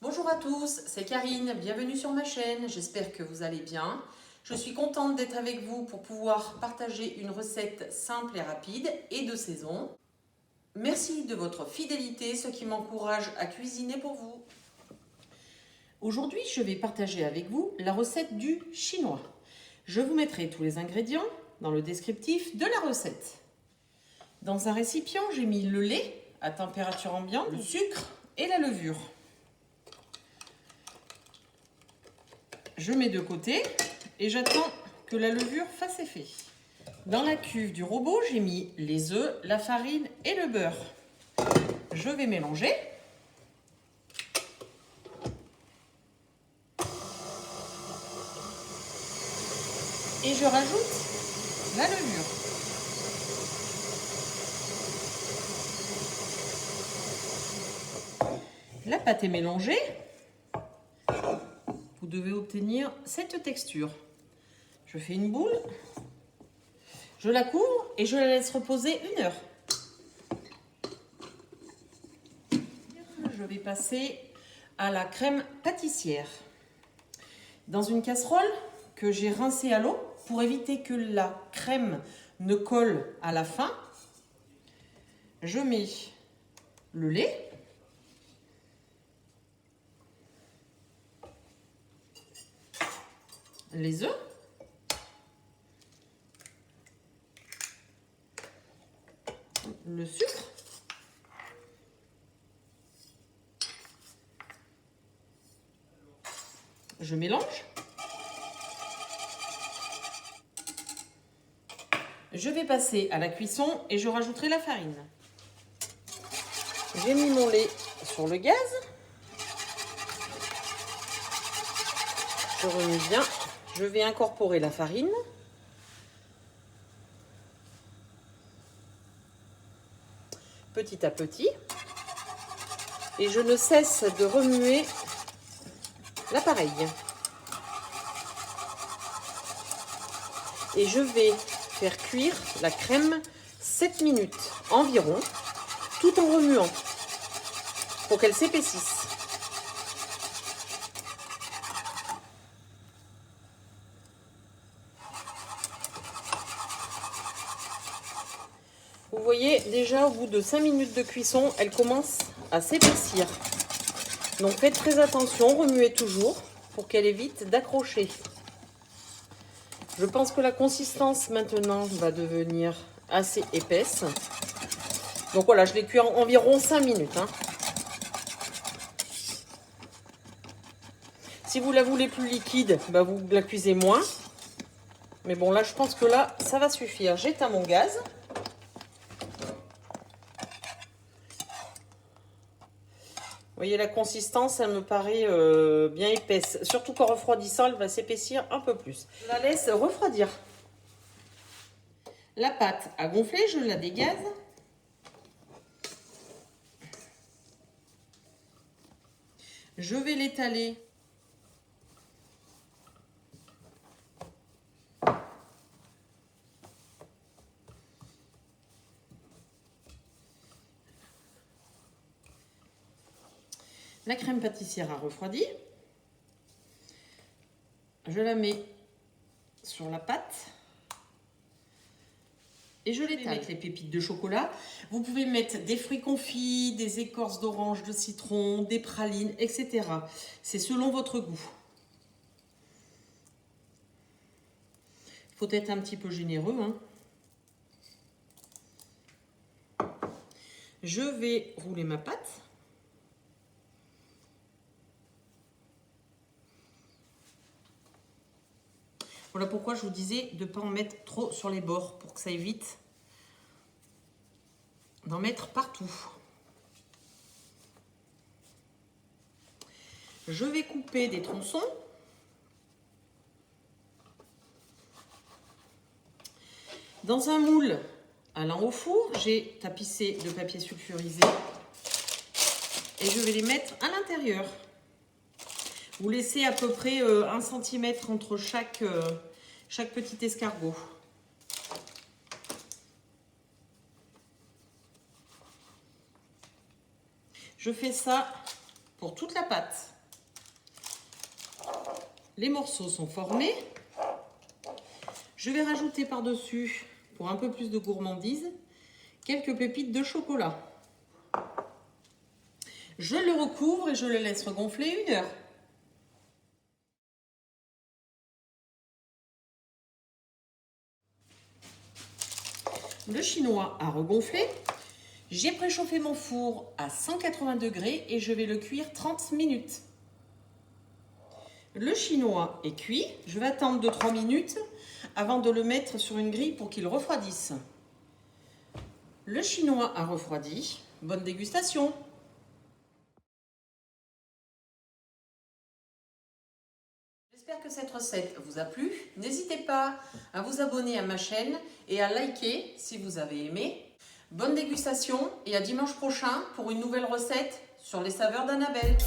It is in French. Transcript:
Bonjour à tous, c'est Karine, bienvenue sur ma chaîne, j'espère que vous allez bien. Je suis contente d'être avec vous pour pouvoir partager une recette simple et rapide et de saison. Merci de votre fidélité, ce qui m'encourage à cuisiner pour vous. Aujourd'hui, je vais partager avec vous la recette du chinois. Je vous mettrai tous les ingrédients dans le descriptif de la recette. Dans un récipient, j'ai mis le lait à température ambiante, le sucre et la levure. Je mets de côté et j'attends que la levure fasse effet. Dans la cuve du robot, j'ai mis les œufs, la farine et le beurre. Je vais mélanger. Et je rajoute la levure. La pâte est mélangée. Vous devez obtenir cette texture. Je fais une boule. Je la couvre et je la laisse reposer 1 heure. Je vais passer à la crème pâtissière. Dans une casserole que j'ai rincée à l'eau pour éviter que la crème ne colle à la fin, je mets le lait, les œufs, le sucre, je mélange. Je vais passer à la cuisson et je rajouterai la farine. J'ai mis mon lait sur le gaz. Je remue bien. Je vais incorporer la farine. Petit à petit. Et je ne cesse de remuer l'appareil. Et je vais faire cuire la crème 7 minutes environ, tout en remuant pour qu'elle s'épaississe. Vous voyez, déjà au bout de 5 minutes de cuisson, elle commence à s'épaissir. Donc faites très attention, remuez toujours pour qu'elle évite d'accrocher. Je pense que la consistance maintenant va devenir assez épaisse. Donc voilà, je l'ai cuit en environ 5 minutes. Si vous la voulez plus liquide, bah vous la cuisez moins. Mais bon, là, je pense que là, ça va suffire. J'éteins mon gaz. Vous voyez, la consistance, elle me paraît bien épaisse. Surtout qu'en refroidissant, elle va s'épaissir un peu plus. Je la laisse refroidir. La pâte a gonflé, je la dégaze. Je vais l'étaler la crème pâtissière a refroidi. Je la mets sur la pâte et je l'étale avec les pépites de chocolat. Vous pouvez mettre des fruits confits, des écorces d'orange, de citron, des pralines, etc. C'est selon votre goût. Il faut être un petit peu généreux. Je vais rouler ma pâte. Voilà pourquoi je vous disais de ne pas en mettre trop sur les bords pour que ça évite d'en mettre partout. Je vais couper des tronçons. Dans un moule allant au four, j'ai tapissé de papier sulfurisé et je vais les mettre à l'intérieur. Vous laissez à peu près 1 cm entre chaque petit escargot. Je fais ça pour toute la pâte. Les morceaux sont formés. Je vais rajouter par-dessus, pour un peu plus de gourmandise, quelques pépites de chocolat. Je le recouvre et je le laisse regonfler 1 heure. Le chinois a regonflé. J'ai préchauffé mon four à 180 degrés et je vais le cuire 30 minutes. Le chinois est cuit. Je vais attendre 2-3 minutes avant de le mettre sur une grille pour qu'il refroidisse. Le chinois a refroidi. Bonne dégustation! J'espère que cette recette vous a plu. N'hésitez pas à vous abonner à ma chaîne et à liker si vous avez aimé. Bonne dégustation et à dimanche prochain pour une nouvelle recette sur les saveurs d'Annabelle.